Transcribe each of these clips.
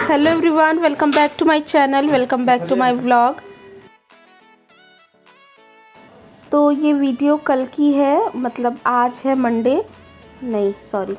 Hello everyone, welcome back to my channel, welcome back to my vlog. तो ये video कल की है, मतलब आज है मंडे, नहीं सॉरी,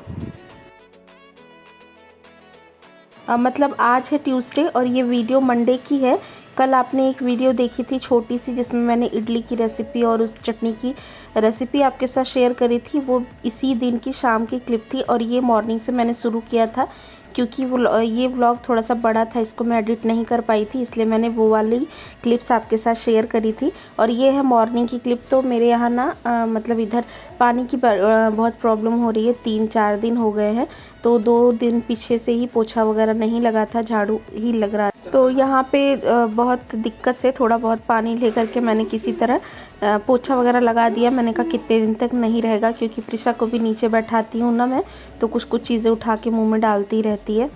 मतलब आज है ट्यूसडे और ये वीडियो मंडे की है। कल आपने एक वीडियो देखी थी छोटी सी जिसमें मैंने इडली की रेसिपी और उस चटनी की रेसिपी आपके साथ शेयर करी थी। वो इसी दिन की शाम की क्लिप थी और ये मॉर्निंग से मैंने शुरू किया था क्योंकि ये व्लॉग थोड़ा सा बड़ा था, इसको मैं एडिट नहीं कर पाई थी, इसलिए मैंने वो वाली क्लिप्स आपके साथ शेयर करी थी। और ये है मॉर्निंग की क्लिप। तो मेरे यहाँ ना मतलब इधर पानी की बहुत प्रॉब्लम हो रही है, 3-4 दिन हो गए हैं। तो 2 दिन पीछे से ही पोछा वगैरह नहीं लगा था, झाड़ू ही लग रहा। तो यहाँ पे बहुत दिक्कत से थोड़ा बहुत पानी लेकर के मैंने किसी तरह पोछा वगैरह लगा दिया। मैंने कहा कितने दिन तक नहीं रहेगा, क्योंकि प्रिशा को भी नीचे बैठाती हूँ ना मैं, तो कुछ कुछ चीज़ें उठा के मुंह में डालती रहती है।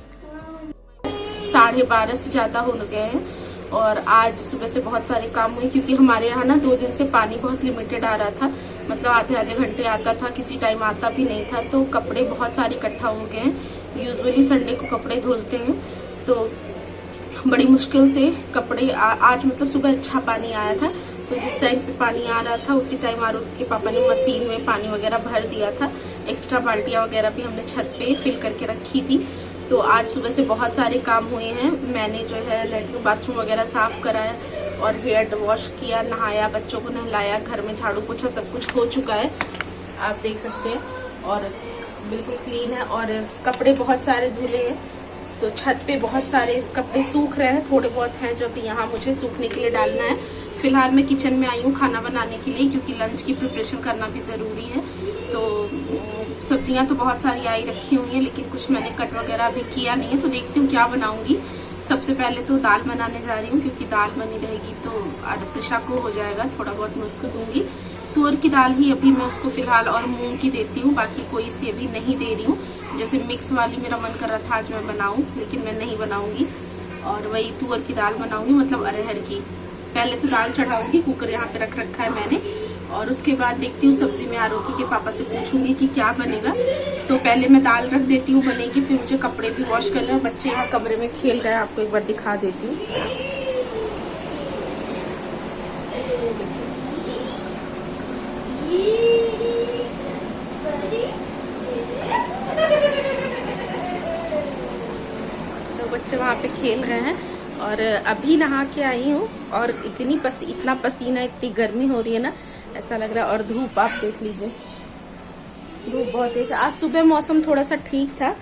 12:30 से ज़्यादा हो गए हैं और आज सुबह से बहुत सारे काम हुए क्योंकि हमारे यहाँ ना 2 दिन से पानी बहुत लिमिटेड आ रहा था, मतलब आधे घंटे आता था, किसी टाइम आता भी नहीं था। तो कपड़े बहुत सारे इकट्ठा हो गए हैं। यूजुअली संडे को कपड़े धुलते हैं, तो बड़ी मुश्किल से कपड़े आज मतलब सुबह अच्छा पानी आया था। तो जिस टाइम पे पानी आ रहा था उसी टाइम आरोही के पापा ने मशीन में पानी वगैरह भर दिया था। एक्स्ट्रा बाल्टियाँ वगैरह भी हमने छत पे फिल करके रखी थी। तो आज सुबह से बहुत सारे काम हुए हैं। मैंने जो है लेटरिन बाथरूम वगैरह साफ़ कराया और हेयर वॉश किया, नहाया, बच्चों को नहलाया, घर में झाड़ू पोछा सब कुछ हो चुका है, आप देख सकते हैं। और बिल्कुल क्लीन है और कपड़े बहुत सारे धुले हैं। तो छत पे बहुत सारे कपड़े सूख रहे हैं, थोड़े बहुत हैं जो अभी यहाँ मुझे सूखने के लिए डालना है। फिलहाल मैं किचन में आई हूँ खाना बनाने के लिए, क्योंकि लंच की प्रिपरेशन करना भी ज़रूरी है। तो सब्जियाँ तो बहुत सारी आई रखी हुई हैं, लेकिन कुछ मैंने कट वगैरह अभी किया नहीं है। तो देखती हूँ क्या बनाऊँगी। सबसे पहले तो दाल बनाने जा रही हूँ, क्योंकि दाल बनी रहेगी तो प्रिशा को हो जाएगा, थोड़ा बहुत मैं उसको दूँगी। तुअर की दाल ही अभी मैं उसको फ़िलहाल और मूंग की देती हूँ, बाकी कोई सी अभी नहीं दे रही हूँ। जैसे मिक्स वाली मेरा मन कर रहा था आज मैं बनाऊँ, लेकिन मैं नहीं बनाऊँगी। और वही तुअर की दाल बनाऊँगी, मतलब अरहर की। पहले तो दाल चढ़ाऊँगी, कुकर यहाँ पे रख रखा है मैंने, और उसके बाद देखती हूँ सब्ज़ी में आरोही के पापा से पूछूंगी कि क्या बनेगा। तो पहले मैं दाल रख देती हूँ बनेगी, फिर मुझे कपड़े भी वॉश करने हैं। बच्चे यहाँ कमरे में खेल रहे हैं, आपको एक बार दिखा देती हूँ। तो बच्चे वहाँ पे खेल रहे हैं और अभी नहा के आई हूँ और इतना पसीना, इतनी गर्मी हो रही है ना, ऐसा लग रहा है। और धूप आप देख लीजिए, धूप बहुत तेज। आज सुबह मौसम थोड़ा सा ठीक था,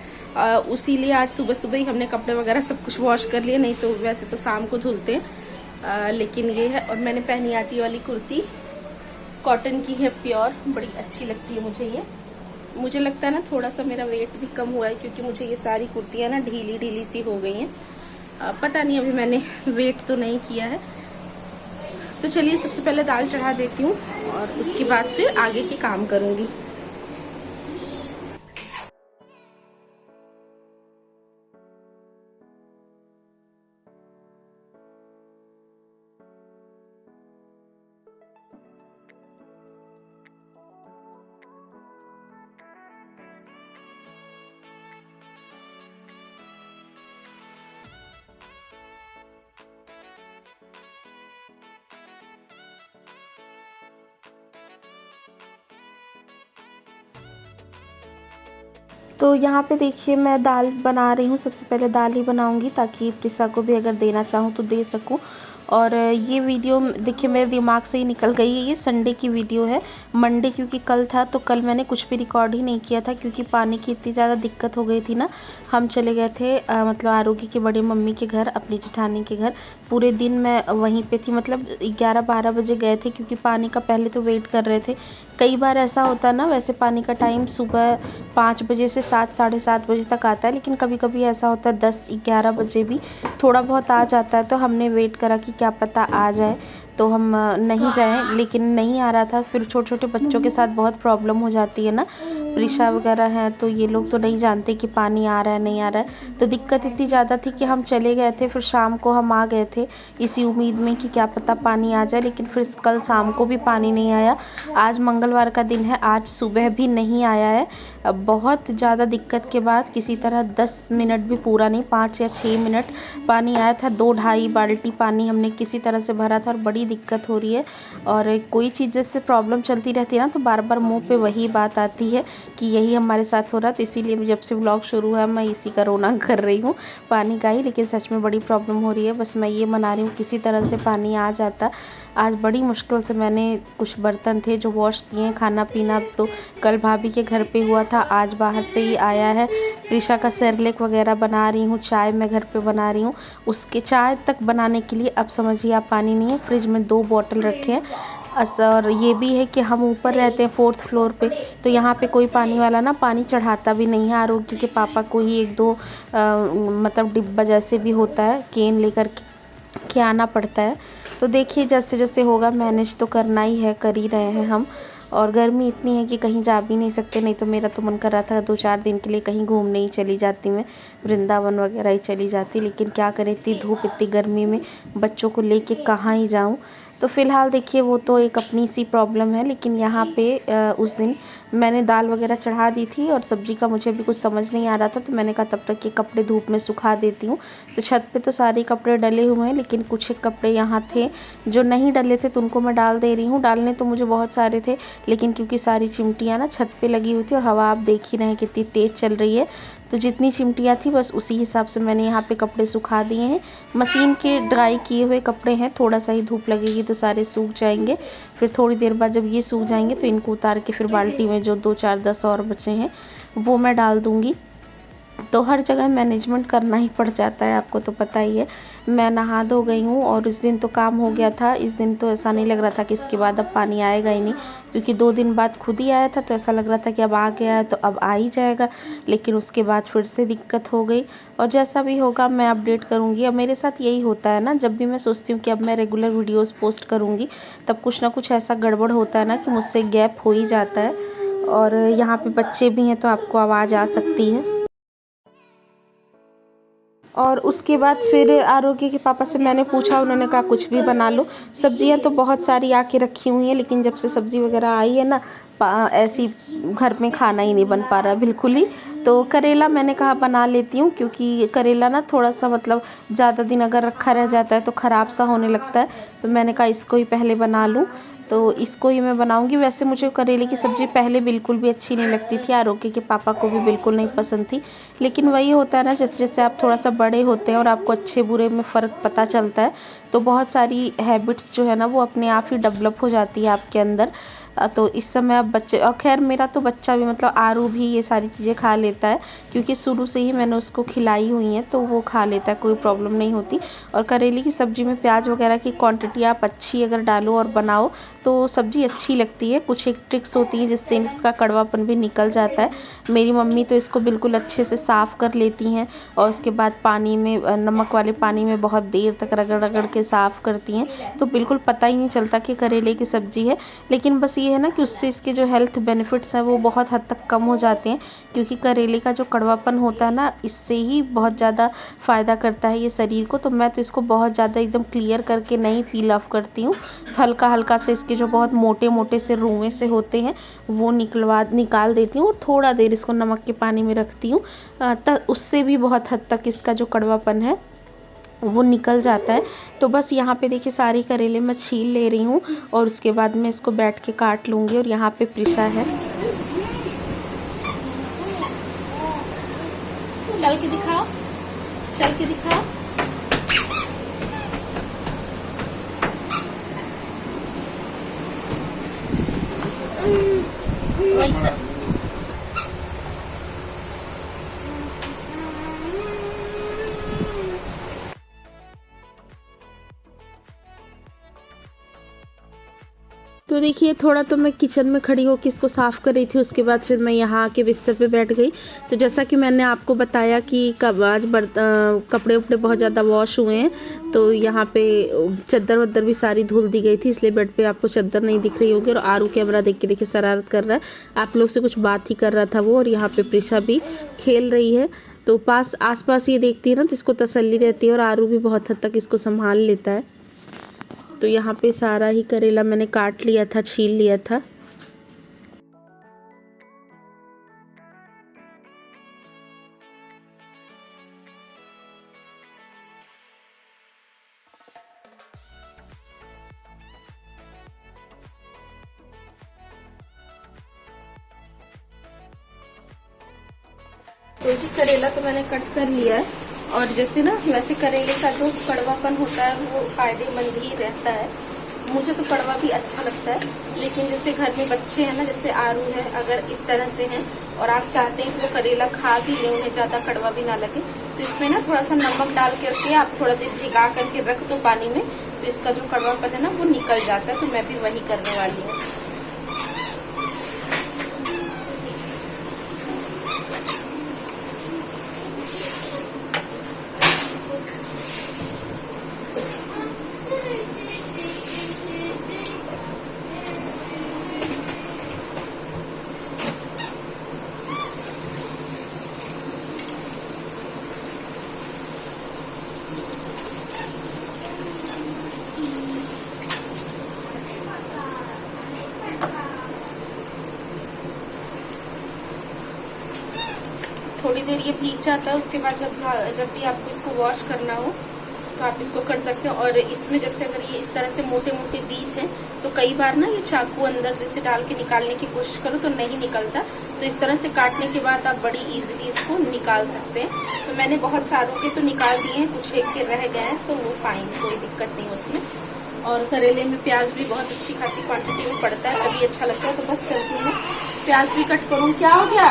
उसीलिए आज सुबह सुबह ही हमने कपड़े वगैरह सब कुछ वॉश कर लिए, नहीं तो वैसे तो शाम को धुलते हैं। लेकिन ये है। और मैंने पहनी आज ये वाली कुर्ती, कॉटन की है, प्योर, बड़ी अच्छी लगती है मुझे ये। मुझे लगता है ना थोड़ा सा मेरा वेट भी कम हुआ है, क्योंकि मुझे ये सारी कुर्तियाँ ना ढीली ढीली सी हो गई हैं। पता नहीं, अभी मैंने वेट तो नहीं किया है। तो चलिए सबसे पहले दाल चढ़ा देती हूँ और उसके बाद फिर आगे के काम करूँगी। तो यहाँ पे देखिए मैं दाल बना रही हूँ। सबसे पहले दाल ही बनाऊँगी ताकि प्रिसा को भी अगर देना चाहूँ तो दे सकूँ। और ये वीडियो देखिए मेरे दिमाग से ही निकल गई है। ये संडे की वीडियो है, मंडे क्योंकि कल था, तो कल मैंने कुछ भी रिकॉर्ड ही नहीं किया था क्योंकि पानी की इतनी ज़्यादा दिक्कत हो गई थी ना। हम चले गए थे मतलब आरोही की बड़ी मम्मी के घर, अपनी जेठानी के घर। पूरे दिन मैं वहीं पे थी, मतलब 11-12 बजे गए थे, क्योंकि पानी का पहले तो वेट कर रहे थे। कई बार ऐसा होता है ना, वैसे पानी का टाइम सुबह 5 बजे से 7-7:30 बजे तक आता है, लेकिन कभी कभी ऐसा होता है 10-11 बजे भी थोड़ा बहुत आ जाता है। तो हमने वेट करा कि क्या पता आ जाए, तो हम नहीं जाएं, लेकिन नहीं आ रहा था। फिर छोटे छोटे बच्चों के साथ बहुत प्रॉब्लम हो जाती है ना, प्रीशा वगैरह हैं तो ये लोग तो नहीं जानते कि पानी आ रहा है नहीं आ रहा है। तो दिक्कत इतनी ज़्यादा थी कि हम चले गए थे, फिर शाम को हम आ गए थे इसी उम्मीद में कि क्या पता पानी आ जाए, लेकिन फिर कल शाम को भी पानी नहीं आया। आज मंगलवार का दिन है, आज सुबह भी नहीं आया है। बहुत ज़्यादा दिक्कत के बाद किसी तरह 10 मिनट भी पूरा नहीं, 5 या 6 मिनट पानी आया था। 2-2.5 बाल्टी पानी हमने किसी तरह से भरा था और बड़ी दिक्कत हो रही है। और कोई चीज़ जैसे प्रॉब्लम चलती रहती है ना, तो बार बार मुंह पे वही बात आती है कि यही हमारे साथ हो रहा है। तो इसीलिए जब से व्लॉग शुरू हुआ मैं इसी का रोना कर रही हूँ पानी का ही। लेकिन सच में बड़ी प्रॉब्लम हो रही है, बस मैं ये मना रही हूँ किसी तरह से पानी आ जाता। आज बड़ी मुश्किल से मैंने कुछ बर्तन थे जो वॉश किए हैं। खाना पीना तो कल भाभी के घर पे हुआ था, आज बाहर से ही आया है। प्रीशा का सेरेलैक वगैरह बना रही हूँ, चाय मैं घर पे बना रही हूँ। उसके चाय तक बनाने के लिए अब समझिए आप पानी नहीं है। फ्रिज में 2 बॉटल रखे हैं। और ये भी है कि हम ऊपर रहते हैं 4th फ्लोर पे, तो यहाँ पे कोई पानी वाला ना पानी चढ़ाता भी नहीं है। आरोग्य के पापा को ही 1-2 मतलब डिब्बा जैसे भी होता है केन लेकर के आना पड़ता है। तो देखिए जैसे जैसे होगा मैनेज तो करना ही है, कर ही रहे हैं हम। और गर्मी इतनी है कि कहीं जा भी नहीं सकते, नहीं तो मेरा तो मन कर रहा था 2-4 दिन के लिए कहीं घूमने ही चली जाती मैं, वृंदावन वगैरह ही चली जाती। लेकिन क्या करें, इतनी धूप इतनी गर्मी में बच्चों को लेके कहाँ ही जाऊँ। तो फ़िलहाल देखिए वो तो एक अपनी सी प्रॉब्लम है। लेकिन यहाँ पे उस दिन मैंने दाल वगैरह चढ़ा दी थी और सब्ज़ी का मुझे अभी कुछ समझ नहीं आ रहा था, तो मैंने कहा तब तक ये कपड़े धूप में सुखा देती हूँ। तो छत पे तो सारे कपड़े डले हुए हैं, लेकिन कुछ एक कपड़े यहाँ थे जो नहीं डले थे, तो उनको मैं डाल दे रही हूँ। डालने तो मुझे बहुत सारे थे, लेकिन क्योंकि सारी चिमटियाँ ना छत पे लगी हुई थी और हवा आप देख ही रहे हैं कितनी तेज़ चल रही है, तो जितनी चिमटियाँ थी बस उसी हिसाब से मैंने यहाँ पे कपड़े सुखा दिए हैं। मशीन के ड्राई किए हुए कपड़े हैं, थोड़ा सा ही धूप लगेगी तो सारे सूख जाएंगे। फिर थोड़ी देर बाद जब ये सूख जाएंगे तो इनको उतार के फिर बाल्टी में जो 2-4-10 और बचे हैं वो मैं डाल दूँगी। तो हर जगह मैनेजमेंट करना ही पड़ जाता है, आपको तो पता ही है। मैं नहा धो गई हूँ और इस दिन तो काम हो गया था। इस दिन तो ऐसा नहीं लग रहा था कि इसके बाद अब पानी आएगा ही नहीं, क्योंकि 2 दिन बाद खुद ही आया था, तो ऐसा लग रहा था कि अब आ गया है तो अब आ ही जाएगा। लेकिन उसके बाद फिर से दिक्कत हो गई, और जैसा भी होगा मैं अपडेट करूँगी। अब मेरे साथ यही होता है ना, जब भी मैं सोचती हूँ कि अब मैं रेगुलर वीडियोज़ पोस्ट करूँगी, तब कुछ ना कुछ ऐसा गड़बड़ होता है ना कि मुझसे गैप हो ही जाता है। और यहाँ पे बच्चे भी हैं तो आपको आवाज़ आ सकती है। और उसके बाद फिर आरोग्य के पापा से मैंने पूछा, उन्होंने कहा कुछ भी बना लो। सब्जियां तो बहुत सारी आके रखी हुई हैं, लेकिन जब से सब्ज़ी वगैरह आई है ना, ऐसी घर में खाना ही नहीं बन पा रहा बिल्कुल ही। तो करेला मैंने कहा बना लेती हूँ, क्योंकि करेला ना थोड़ा सा मतलब ज़्यादा दिन अगर रखा रह जाता है तो ख़राब सा होने लगता है। तो मैंने कहा इसको ही पहले बना लूँ, तो इसको ही मैं बनाऊंगी। वैसे मुझे करेले की सब्ज़ी पहले बिल्कुल भी अच्छी नहीं लगती थी, आरोग्य के पापा को भी बिल्कुल नहीं पसंद थी। लेकिन वही होता है ना, जैसे जैसे आप थोड़ा सा बड़े होते हैं और आपको अच्छे बुरे में फ़र्क पता चलता है, तो बहुत सारी हैबिट्स जो है ना वो अपने आप ही डेवलप हो जाती है आपके अंदर। तो इस समय अब बच्चे, और खैर मेरा तो बच्चा भी मतलब आरू भी ये सारी चीज़ें खा लेता है, क्योंकि शुरू से ही मैंने उसको खिलाई हुई हैं, तो वो खा लेता है, कोई प्रॉब्लम नहीं होती। और करेले की सब्ज़ी में प्याज वगैरह की क्वांटिटी आप अच्छी अगर डालो और बनाओ तो सब्ज़ी अच्छी लगती है। कुछ एक ट्रिक्स होती हैं जिससे इसका कड़वापन भी निकल जाता है। मेरी मम्मी तो इसको बिल्कुल अच्छे से साफ़ कर लेती हैं और उसके बाद पानी में, नमक वाले पानी में बहुत देर तक रगड़ रगड़ के साफ़ करती हैं, तो बिल्कुल पता ही नहीं चलता कि करेले की सब्ज़ी है। लेकिन बस ये है ना कि उससे इसके जो हेल्थ बेनिफिट्स हैं वो बहुत हद तक कम हो जाते हैं, क्योंकि करेले का जो कड़वापन होता है ना, इससे ही बहुत ज़्यादा फ़ायदा करता है ये शरीर को। तो मैं तो इसको बहुत ज़्यादा एकदम क्लियर करके नहीं पील ऑफ करती हूँ, हल्का हल्का से इसके जो बहुत मोटे मोटे से रुएं से होते हैं वो निकाल देती हूँ, और थोड़ा देर इसको नमक के पानी में रखती हूँ, उससे भी बहुत हद तक इसका जो कड़वापन है वो निकल जाता है। तो बस यहाँ पे देखिए सारे करेले मैं छील ले रही हूँ और उसके बाद मैं इसको बैठ के काट लूँगी। और यहाँ पे प्रीशा है, चल के दिखाओ, चल के दिखाओ। वैसा तो देखिए थोड़ा तो मैं किचन में खड़ी होकर इसको साफ़ कर रही थी, उसके बाद फिर मैं यहाँ आके बिस्तर पे बैठ गई। तो जैसा कि मैंने आपको बताया कि कब आज कपड़े उपड़े बहुत ज़्यादा वॉश हुए हैं, तो यहाँ पे चद्दर वद्दर भी सारी धुल दी गई थी, इसलिए बेड पे आपको चद्दर नहीं दिख रही होगी। और आरू कैमरा देख के देखिए शरारत कर रहा है, आप लोग से कुछ बात ही कर रहा था वो। और यहाँ पे प्रिशा भी खेल रही है, तो आस पास ये देखती है ना तो इसको तसल्ली रहती है। और आरू भी बहुत हद तक इसको संभाल लेता है। तो यहाँ पे सारा ही करेला मैंने काट लिया था, छील लिया था। तो जी करेला तो मैंने कट कर लिया है। और जैसे ना वैसे करेले का जो कड़वापन होता है वो फायदेमंद ही रहता है। मुझे तो कड़वा भी अच्छा लगता है, लेकिन जैसे घर में बच्चे हैं ना, जैसे आरू है, अगर इस तरह से हैं और आप चाहते हैं कि वो करेला खा भी ले, उन्हें ज़्यादा कड़वा भी ना लगे, तो इसमें ना थोड़ा सा नमक डाल करके आप थोड़ा देर भिगा करके रख दो पानी में, तो इसका जो कड़वापन है ना वो निकल जाता है। तो मैं भी वही करने वाली हूँ। थोड़ी देर ये भीग जाता है, उसके बाद जब भी आपको इसको वॉश करना हो तो आप इसको कर सकते हो। और इसमें जैसे अगर ये इस तरह से मोटे मोटे बीज हैं तो कई बार ना ये चाकू अंदर जैसे डाल के निकालने की कोशिश करो तो नहीं निकलता, तो इस तरह से काटने के बाद आप बड़ी इजीली इसको निकाल सकते हैं। तो मैंने बहुत सारों के तो निकाल दिए हैं, कुछ एक के रह गए हैं, तो वो फाइन, कोई दिक्कत नहीं उसमें। और करेले में प्याज भी बहुत अच्छी खासी क्वांटिटी में पड़ता है, तभी अच्छा लगता है। तो बस चलती हूँ, प्याज भी कट करूँ। क्या हो गया?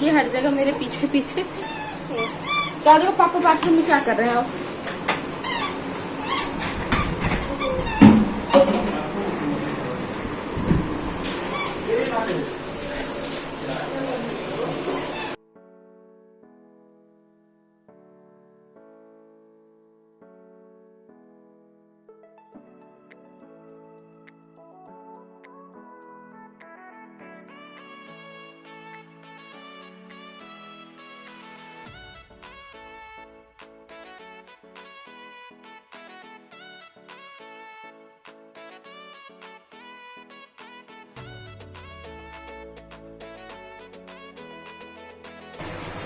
ये हर जगह मेरे पीछे पीछे। क्या देखो पापा बाथरूम में क्या कर रहे हो?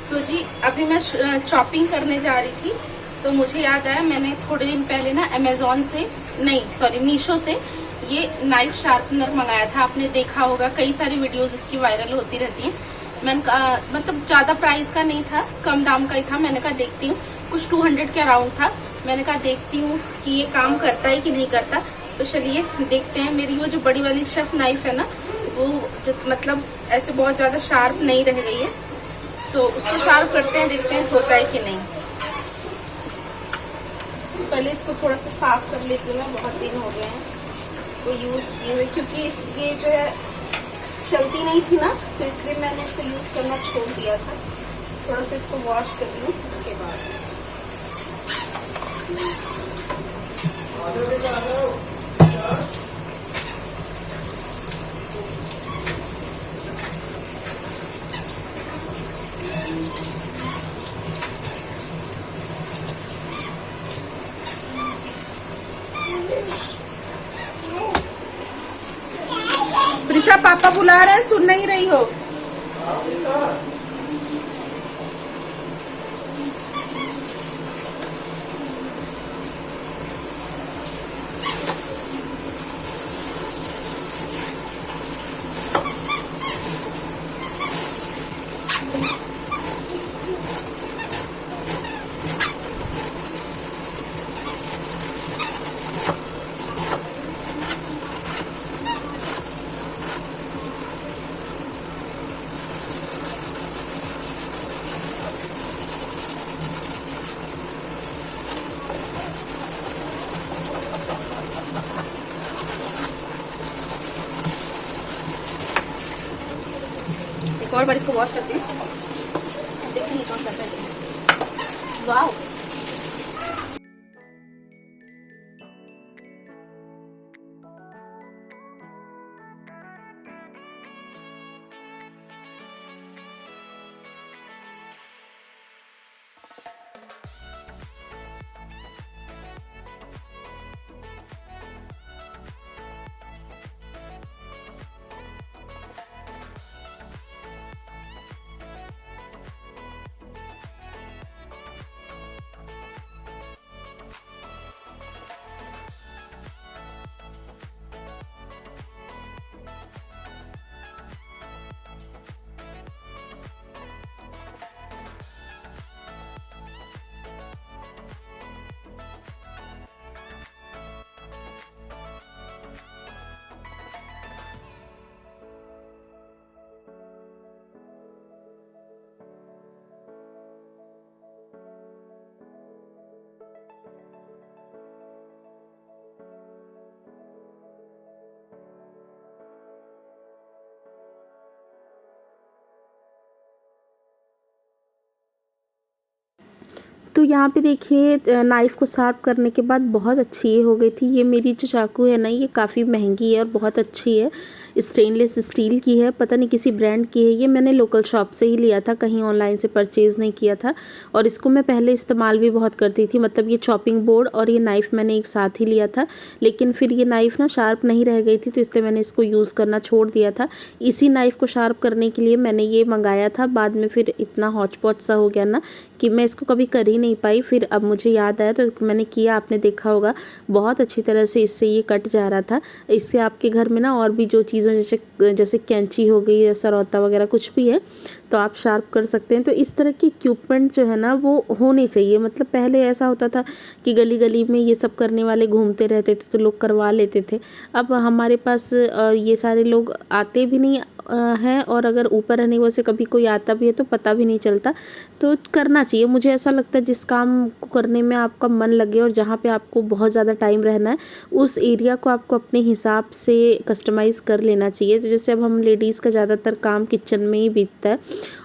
तो जी अभी मैं चॉपिंग करने जा रही थी, तो मुझे याद आया मैंने थोड़े दिन पहले ना अमेजोन से, नहीं सॉरी मीशो से ये नाइफ शार्पनर मंगाया था। आपने देखा होगा, कई सारी वीडियोस इसकी वायरल होती रहती हैं। मैंने कहा मतलब ज़्यादा प्राइस का नहीं था, कम दाम का ही था। मैंने कहा देखती हूँ, कुछ 200 के अराउंड था। मैंने कहा देखती हूँ कि ये काम करता है कि नहीं करता। तो चलिए देखते हैं। मेरी वो जो बड़ी वाली शेफ नाइफ है ना, वो मतलब ऐसे बहुत ज़्यादा शार्प नहीं रह गई है, तो उसको शार्प करते हैं, देखते हैं होता है कि नहीं। पहले इसको थोड़ा सा साफ कर लेती हूँ। मैं बहुत दिन हो गए हैं इसको यूज़ किए हुए, क्योंकि ये जो है चलती नहीं थी ना, तो इसलिए मैंने इसको यूज़ करना छोड़ दिया था। थोड़ा सा इसको वॉश कर लूँ उसके बाद। प्रिसा पापा बुला रहे हैं, सुन नहीं रही हो? और बार इसको वॉश करते हैं, देखते हैं कौन करता है। वाह, तो यहाँ पे देखिए नाइफ़ को शार्प करने के बाद बहुत अच्छी ये हो गई थी। ये मेरी जो चाकू है ना, ये काफ़ी महंगी है और बहुत अच्छी है, स्टेनलेस स्टील की है, पता नहीं किसी ब्रांड की है। ये मैंने लोकल शॉप से ही लिया था, कहीं ऑनलाइन से परचेज़ नहीं किया था। और इसको मैं पहले इस्तेमाल भी बहुत करती थी, मतलब ये चॉपिंग बोर्ड और ये नाइफ़ मैंने एक साथ ही लिया था, लेकिन फिर ये नाइफ़ ना शार्प नहीं रह गई थी, तो इसलिए मैंने इसको यूज़ करना छोड़ दिया था। इसी नाइफ़ को शार्प करने के लिए मैंने ये मंगाया था, बाद में फिर इतना हौच पौच सा हो गया ना कि मैं इसको कभी कर ही नहीं पाई। फिर अब मुझे याद आया तो मैंने किया, आपने देखा होगा बहुत अच्छी तरह से इससे ये कट जा रहा था। इससे आपके घर में ना और भी जो चीज़ों जैसे कैंची हो गई या सरौता वगैरह कुछ भी है तो आप शार्प कर सकते हैं। तो इस तरह की इक्विपमेंट जो है ना वो होने चाहिए। मतलब पहले ऐसा होता था कि गली गली में ये सब करने वाले घूमते रहते थे तो लोग करवा लेते थे। अब हमारे पास ये सारे लोग आते भी नहीं हैं, और अगर ऊपर रहने की वजह से कभी कोई आता भी है तो पता भी नहीं चलता। तो करना चाहिए, मुझे ऐसा लगता है जिस काम को करने में आपका मन लगे और जहाँ पे आपको बहुत ज़्यादा टाइम रहना है उस एरिया को आपको अपने हिसाब से कस्टमाइज़ कर लेना चाहिए। तो जैसे अब हम लेडीज़ का ज़्यादातर काम किचन में ही बीतता है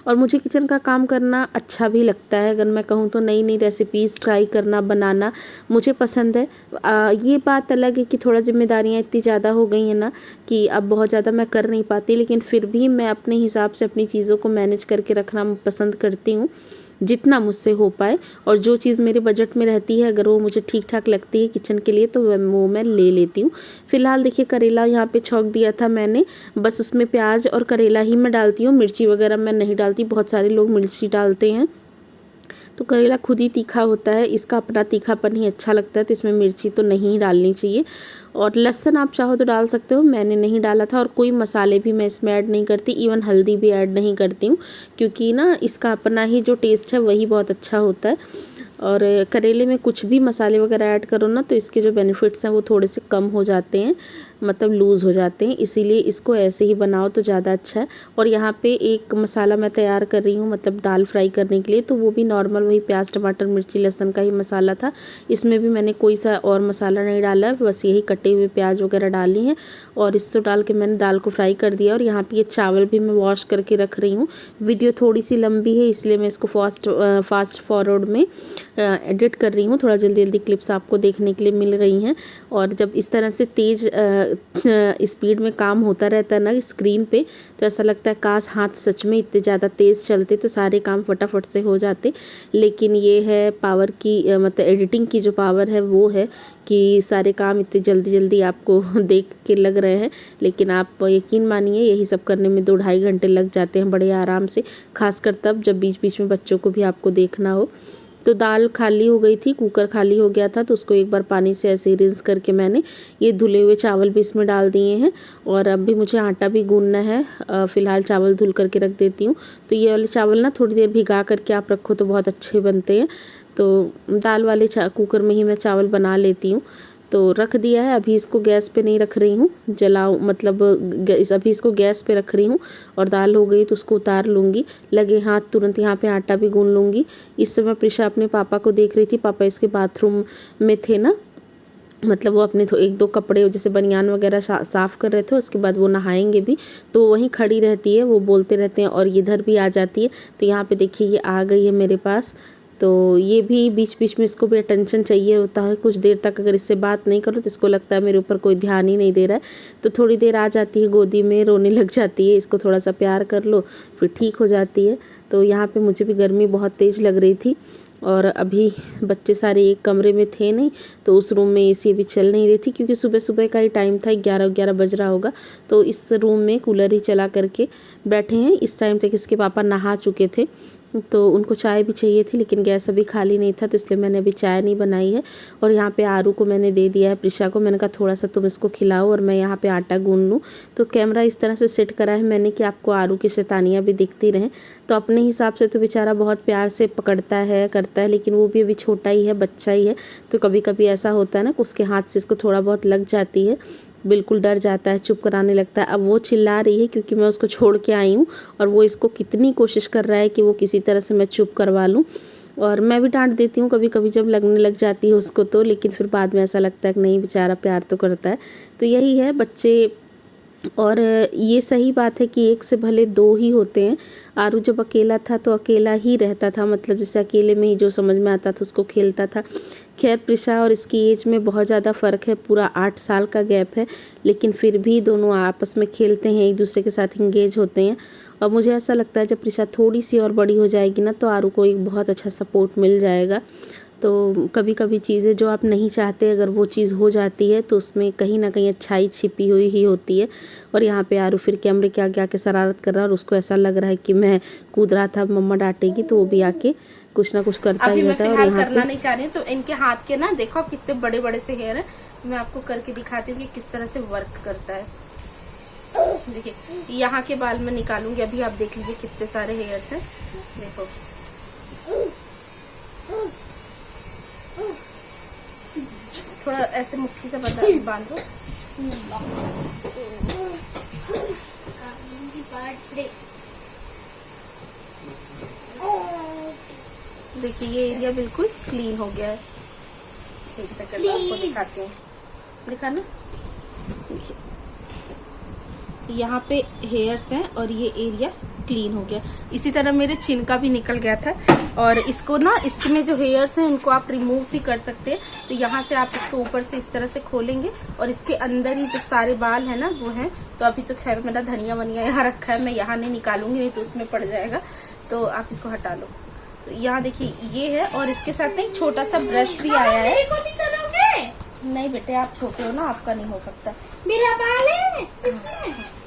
और मुझे किचन का काम करना अच्छा भी लगता है। अगर मैं कहूँ तो नई नई रेसिपीज़ ट्राई करना, बनाना मुझे पसंद है। ये बात अलग है कि थोड़ा जिम्मेदारियाँ इतनी ज़्यादा हो गई हैं ना कि अब बहुत ज़्यादा मैं कर नहीं पाती, लेकिन फिर भी मैं अपने हिसाब से अपनी चीज़ों को मैनेज करके रखना पसंद करती हूँ जितना मुझसे हो पाए। और जो चीज़ मेरे बजट में रहती है अगर वो मुझे ठीक ठाक लगती है किचन के लिए तो वो मैं ले लेती हूँ। फ़िलहाल देखिए करेला यहाँ पे छौंक दिया था मैंने, बस उसमें प्याज और करेला ही मैं डालती हूँ, मिर्ची वगैरह मैं नहीं डालती। बहुत सारे लोग मिर्ची डालते हैं, तो करेला खुद ही तीखा होता है, इसका अपना तीखापन ही अच्छा लगता है, तो इसमें मिर्ची तो नहीं डालनी चाहिए। और लहसुन आप चाहो तो डाल सकते हो, मैंने नहीं डाला था। और कोई मसाले भी मैं इसमें ऐड नहीं करती, इवन हल्दी भी ऐड नहीं करती हूँ, क्योंकि ना इसका अपना ही जो टेस्ट है वही बहुत अच्छा होता है। और करेले में कुछ भी मसाले वगैरह ऐड करो ना तो इसके जो बेनिफिट्स हैं वो थोड़े से कम हो जाते हैं, मतलब लूज़ हो जाते हैं, इसीलिए इसको ऐसे ही बनाओ तो ज़्यादा अच्छा है। और यहाँ पे एक मसाला मैं तैयार कर रही हूँ, मतलब दाल फ्राई करने के लिए, तो वो भी नॉर्मल वही प्याज टमाटर मिर्ची लहसुन का ही मसाला था। इसमें भी मैंने कोई सा और मसाला नहीं डाला, बस यही कटे हुए प्याज वगैरह डाली हैं और इसको डाल के मैंने दाल को फ्राई कर दिया। और यहाँ पे ये चावल भी मैं वॉश करके रख रही हूँ। वीडियो थोड़ी सी लंबी है इसलिए मैं इसको फास्ट फॉरवर्ड में एडिट कर रही हूँ, थोड़ा जल्दी जल्दी क्लिप्स आपको देखने के लिए मिल रही हैं। और जब इस तरह से तेज़ स्पीड में काम होता रहता है ना स्क्रीन पे तो ऐसा लगता है काश हाथ सच में इतने ज़्यादा तेज़ चलते तो सारे काम फटाफट से हो जाते। लेकिन ये है पावर की मतलब एडिटिंग की जो पावर है वो है कि सारे काम इतने जल्दी जल्दी आपको देख के लग रहे हैं, लेकिन आप यकीन मानिए यही सब करने में 2-2.5 घंटे लग जाते हैं बड़े आराम से, खासकर तब जब बीच बीच में बच्चों को भी आपको देखना हो। तो दाल खाली हो गई थी, कुकर खाली हो गया था, तो उसको एक बार पानी से ऐसे ही रिंस करके मैंने ये धुले हुए चावल भी इसमें डाल दिए हैं। और अब भी मुझे आटा भी गूंदना है, फ़िलहाल चावल धुल करके रख देती हूँ। तो ये वाले चावल ना थोड़ी देर भिगा करके आप रखो तो बहुत अच्छे बनते हैं। तो दाल वाले कुकर में ही मैं चावल बना लेती हूँ। तो रख दिया है, अभी इसको गैस पे नहीं रख रही हूँ, जलाऊँ मतलब अभी इसको गैस पे रख रही हूँ। और दाल हो गई तो उसको उतार लूँगी, लगे हाथ तुरंत यहाँ पे आटा भी गूंद लूँगी। इस समय प्रिशा अपने पापा को देख रही थी, पापा इसके बाथरूम में थे ना, मतलब वो अपने एक दो कपड़े जैसे बनियान वगैरह साफ़ कर रहे थे, उसके बाद वो नहाएंगे भी, तो वहीं खड़ी रहती है, वो बोलते रहते हैं और इधर भी आ जाती है। तो यहाँ पे देखिए ये आ गई है मेरे पास। तो ये भी बीच बीच में इसको भी अटेंशन चाहिए होता है। कुछ देर तक अगर इससे बात नहीं करो तो इसको लगता है मेरे ऊपर कोई ध्यान ही नहीं दे रहा है, तो थोड़ी देर आ जाती है गोदी में, रोने लग जाती है। इसको थोड़ा सा प्यार कर लो फिर ठीक हो जाती है। तो यहाँ पे मुझे भी गर्मी बहुत तेज़ लग रही थी और अभी बच्चे सारे एक कमरे में थे नहीं, तो उस रूम में एसी अभी चल नहीं रही थी क्योंकि सुबह सुबह का ही टाइम था, 11 बज रहा होगा। तो इस रूम में कूलर ही चला करके बैठे हैं। इस टाइम तक इसके पापा नहा चुके थे, तो उनको चाय भी चाहिए थी, लेकिन गैस अभी खाली नहीं था, तो इसलिए मैंने अभी चाय नहीं बनाई है। और यहाँ पे आरू को मैंने दे दिया है, प्रिशा को मैंने कहा थोड़ा सा तुम इसको खिलाओ और मैं यहाँ पे आटा गूंद लूँ। तो कैमरा इस तरह से सेट करा है मैंने कि आपको आरू की शैतानियाँ भी दिखती रहें। तो अपने हिसाब से तो बेचारा बहुत प्यार से पकड़ता है, करता है, लेकिन वो भी अभी छोटा ही है, बच्चा ही है। तो कभी कभी ऐसा होता है ना कि उसके हाथ से इसको थोड़ा बहुत लग जाती है, बिल्कुल डर जाता है, चुप कराने लगता है। अब वो चिल्ला रही है क्योंकि मैं उसको छोड़ के आई हूँ और वो इसको कितनी कोशिश कर रहा है कि वो किसी तरह से मैं चुप करवा लूँ। और मैं भी डांट देती हूँ कभी कभी जब लगने लग जाती है उसको, तो लेकिन फिर बाद में ऐसा लगता है कि नहीं बेचारा प्यार तो करता है। तो यही है बच्चे। और ये सही बात है कि एक से भले दो ही होते हैं। आरू जब अकेला था तो अकेला ही रहता था, मतलब जैसे अकेले में ही जो समझ में आता था उसको खेलता था। खैर प्रिशा और इसकी एज में बहुत ज़्यादा फ़र्क है, पूरा 8 साल का गैप है, लेकिन फिर भी दोनों आपस में खेलते हैं, एक दूसरे के साथ इंगेज होते हैं। और मुझे ऐसा लगता है जब प्रिशा थोड़ी सी और बड़ी हो जाएगी ना, तो आरू को एक बहुत अच्छा सपोर्ट मिल जाएगा। तो कभी कभी चीज़ें जो आप नहीं चाहते अगर वो चीज़ हो जाती है तो उसमें कहीं ना कहीं अच्छाई छिपी हुई ही होती है। और यहाँ पे आरू फिर कैमरे के आगे आके शरारत कर रहा है और उसको ऐसा लग रहा है कि मैं कूद रहा था, मम्मा डांटेगी, तो वो भी आके कुछ ना कुछ करता ही रहता है। और यहाँ करना नहीं चाह रही हूँ, तो इनके हाथ के ना देखो आप कितने बड़े बड़े से हेयर है। मैं आपको करके दिखाती हूँ कि किस तरह से वर्क करता है। देखिए यहाँ के बाल मैं निकालूंगी, अभी आप देख लीजिए कितने सारे हेयर्स हैं। देखो थोड़ा ऐसे मुट्ठी से बांधो। देखिए ये एरिया बिल्कुल क्लीन हो गया है। एक सेकंड आपको दिखाते हैं, दिखाना। देखिए यहाँ पे हेयर्स हैं और ये एरिया क्लीन हो गया। इसी तरह मेरे चिन का भी निकल गया था, और इसको ना इसमें जो हेयर्स हैं उनको आप रिमूव भी कर सकते हैं। तो यहाँ से आप इसको ऊपर से इस तरह से खोलेंगे और इसके अंदर ही जो सारे बाल है ना वो हैं। तो अभी तो खैर मेरा धनिया वनिया यहाँ रखा है, मैं यहाँ नहीं निकालूंगी, नहीं तो उसमें पड़ जाएगा। तो आप इसको हटा लो। तो यहाँ देखिए ये है, और इसके साथ एक छोटा सा ब्रश भी आया है। नहीं बेटे आप छोटे हो ना, आपका नहीं हो सकता। मेरा बाल है इसमें।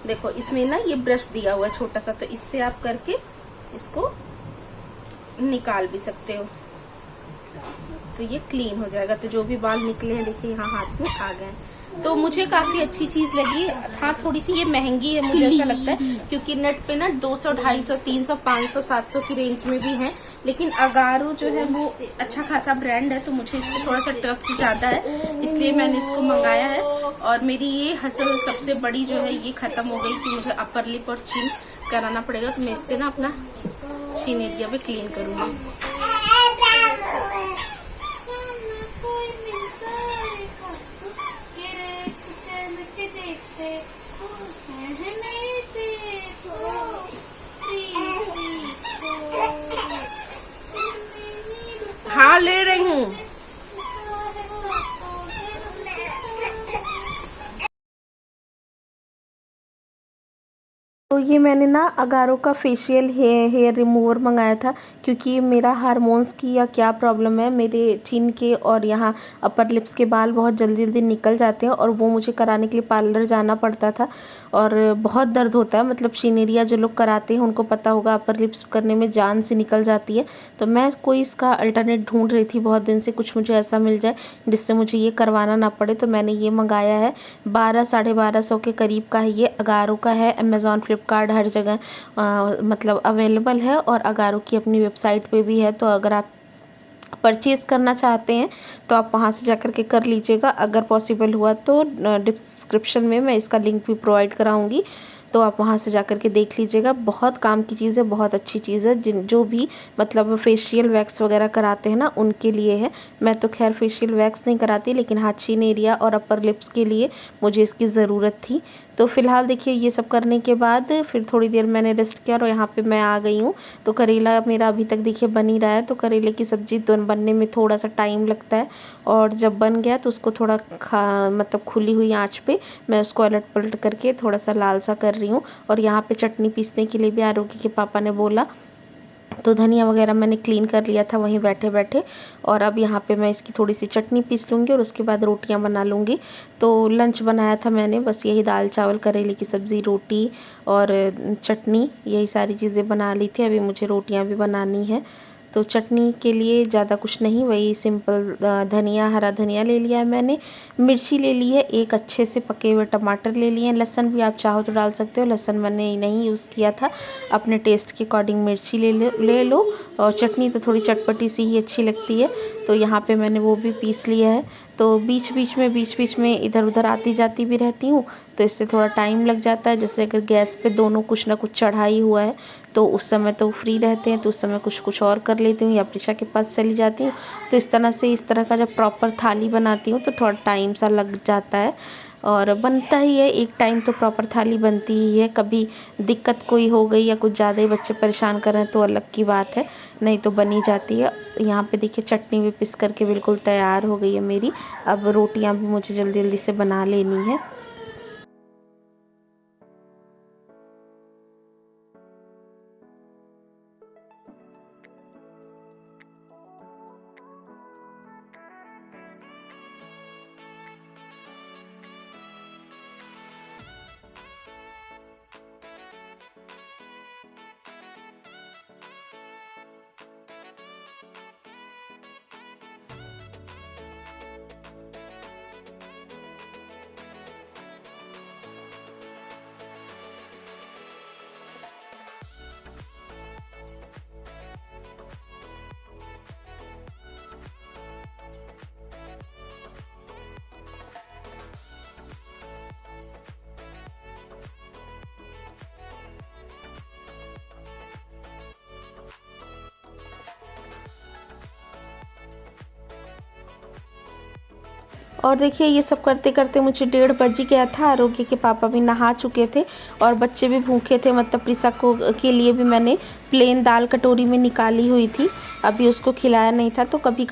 देखो इसमें ना ये ब्रश दिया हुआ है छोटा सा, तो इससे आप करके इसको निकाल भी सकते हो, तो ये क्लीन हो जाएगा। तो जो भी बाल निकले हैं देखिए यहाँ हाथ में आ गए हैं। तो मुझे काफी अच्छी चीज लगी। हाँ थोड़ी सी ये महंगी है मुझे ऐसा लगता है, क्योंकि नेट पे ना 200, 250, 300, 500, 700 की रेंज में भी है। लेकिन अगारो जो है वो अच्छा खासा ब्रांड है, तो मुझे इस पर थोड़ा सा ट्रस्ट ज्यादा है, इसलिए मैंने इसको मंगाया है। और मेरी ये हसल सबसे बड़ी जो है ये खत्म हो गई कि मुझे अपर लिप और चिन कराना पड़ेगा। तो मैं इससे ना अपना चिन एरिया पे क्लीन करूंगी। हाँ ले रही हूँ। तो ये मैंने ना अगारो का फेशियल हेयर रिमूवर मंगाया था, क्योंकि मेरा हार्मोन्स की या क्या प्रॉब्लम है, मेरे चिन के और यहाँ अपर लिप्स के बाल बहुत जल्दी जल्दी निकल जाते हैं, और वो मुझे कराने के लिए पार्लर जाना पड़ता था और बहुत दर्द होता है। मतलब चिन एरिया जो लोग कराते हैं उनको पता होगा, अपर लिप्स करने में जान से निकल जाती है। तो मैं कोई इसका अल्टरनेट ढूंढ रही थी बहुत दिन से, कुछ मुझे ऐसा मिल जाए जिससे मुझे ये करवाना ना पड़े। तो मैंने ये मंगाया है, 1200-1250 के करीब का है। ये अगारो का है, अमेज़ॉन, फ्लिपकार्ट हर जगह मतलब अवेलेबल है, और अगारो की अपनी वेबसाइट पे भी है। तो अगर आप परचेज़ करना चाहते हैं तो आप वहाँ से जाकर के कर लीजिएगा। अगर पॉसिबल हुआ तो डिस्क्रिप्शन में मैं इसका लिंक भी प्रोवाइड कराऊंगी। तो आप वहाँ से जा कर के देख लीजिएगा। बहुत काम की चीज़ है, बहुत अच्छी चीज़ है। जो भी मतलब फेशियल वैक्स वगैरह कराते हैं ना, उनके लिए है। मैं तो खैर फेशियल वैक्स नहीं कराती, लेकिन हाँ चिन एरिया और अपर लिप्स के लिए मुझे इसकी ज़रूरत थी। तो फ़िलहाल देखिए ये सब करने के बाद फिर थोड़ी देर मैंने रेस्ट किया और यहाँ पे मैं आ गई हूँ। तो करेला मेरा अभी तक देखिए बन ही रहा है। तो करेले की सब्ज़ी तो बनने में थोड़ा सा टाइम लगता है, और जब बन गया तो उसको थोड़ा मतलब खुली हुई आंच पे मैं उसको अलट पलट करके थोड़ा सा लाल सा कर रही हूँ। और यहाँ पे चटनी पीसने के लिए भी आरोगी के पापा ने बोला, तो धनिया वगैरह मैंने क्लीन कर लिया था वहीं बैठे बैठे। और अब यहाँ पे मैं इसकी थोड़ी सी चटनी पीस लूँगी और उसके बाद रोटियाँ बना लूँगी। तो लंच बनाया था मैंने, बस यही दाल चावल करेले की सब्ज़ी रोटी और चटनी, यही सारी चीज़ें बना ली थी। अभी मुझे रोटियाँ भी बनानी है। तो चटनी के लिए ज़्यादा कुछ नहीं, वही सिंपल धनिया, हरा धनिया ले लिया है मैंने, मिर्ची ले ली है, एक अच्छे से पके हुए टमाटर ले लिए हैं, लहसुन भी आप चाहो तो डाल सकते हो, लहसुन मैंने नहीं यूज़ किया था। अपने टेस्ट के अकॉर्डिंग मिर्ची ले लो। और चटनी तो थोड़ी चटपटी सी ही अच्छी लगती है, तो यहाँ पे मैंने वो भी पीस लिया है। तो बीच बीच में इधर उधर आती जाती भी रहती हूँ, तो इससे थोड़ा टाइम लग जाता है। जैसे अगर गैस पे दोनों कुछ ना कुछ चढ़ा ही हुआ है तो उस समय तो फ्री रहते हैं, तो उस समय कुछ और कर लेती हूँ या प्रिशा के पास चली जाती हूँ। तो इस तरह का जब प्रॉपर थाली बनाती हूँ तो थोड़ा टाइम सा लग जाता है, और बनता ही है। एक टाइम तो प्रॉपर थाली बनती ही है। कभी दिक्कत कोई हो गई या कुछ ज़्यादा ही बच्चे परेशान कर रहे हैं तो अलग की बात है, नहीं तो बनी जाती है। यहाँ पे देखिए चटनी भी पिस करके बिल्कुल तैयार हो गई है मेरी। अब रोटियाँ भी मुझे जल्दी जल्दी से बना लेनी है। और देखिए ये सब करते करते मुझे 1:30 बज ही गया था। आरोग्य के पापा भी नहा चुके थे और बच्चे भी भूखे थे, मतलब प्रिसा को के लिए भी मैंने प्लेन दाल कटोरी में निकाली हुई थी, अभी उसको खिलाया नहीं था। तो कभी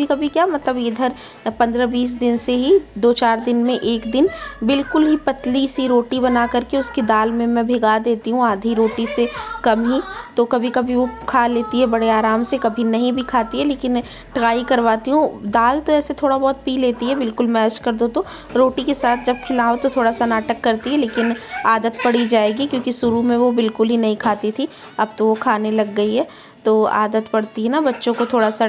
कभी क्या मतलब इधर 15-20 दिन से ही 2-4 दिन में एक दिन बिल्कुल ही पतली सी रोटी बना करके उसकी दाल में मैं भिगा देती हूँ, आधी रोटी से कम ही। तो कभी कभी वो खा लेती है बड़े आराम से, कभी नहीं भी खाती है, लेकिन ट्राई करवाती हूँ। दाल तो ऐसे थोड़ा बहुत पी लेती है, बिल्कुल मैश कर दो तो। रोटी के साथ जब खिलाओ तो थोड़ा सा नाटक करती है, लेकिन आदत पड़ी जाएगी, क्योंकि शुरू में वो बिल्कुल ही नहीं खाती थी, अब तो वो खाने लग गई है। तो आदत पड़ती है ना बच्चों को, थोड़ा सा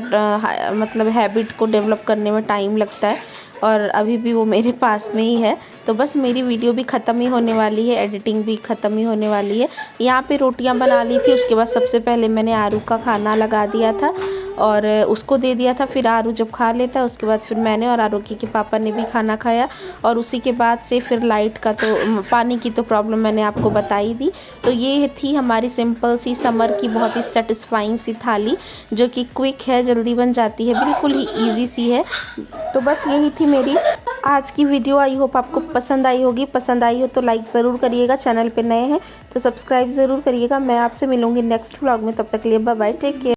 मतलब हैबिट को डेवलप करने में टाइम लगता है। और अभी भी वो मेरे पास में ही है। तो बस मेरी वीडियो भी ख़त्म ही होने वाली है, एडिटिंग भी ख़त्म ही होने वाली है। यहाँ पे रोटियाँ बना ली थी, उसके बाद सबसे पहले मैंने आरू का खाना लगा दिया था और उसको दे दिया था। फिर आरू जब खा लेता है उसके बाद फिर मैंने और आरोग्य के पापा ने भी खाना खाया। और उसी के बाद से फिर लाइट का तो पानी की तो प्रॉब्लम मैंने आपको बताई दी। तो ये थी हमारी सिंपल सी समर की बहुत ही सेटिस्फाइंग सी थाली, जो कि क्विक है, जल्दी बन जाती है, बिल्कुल ही ईजी सी है। तो बस यही थी मेरी आज की वीडियो। आई होप आपको पसंद आई होगी। पसंद आई हो तो लाइक ज़रूर करिएगा, चैनल पे नए हैं तो सब्सक्राइब ज़रूर करिएगा। मैं आपसे मिलूँगी नेक्स्ट व्लॉग में, तब तक के लिए बाय बाय, टेक केयर।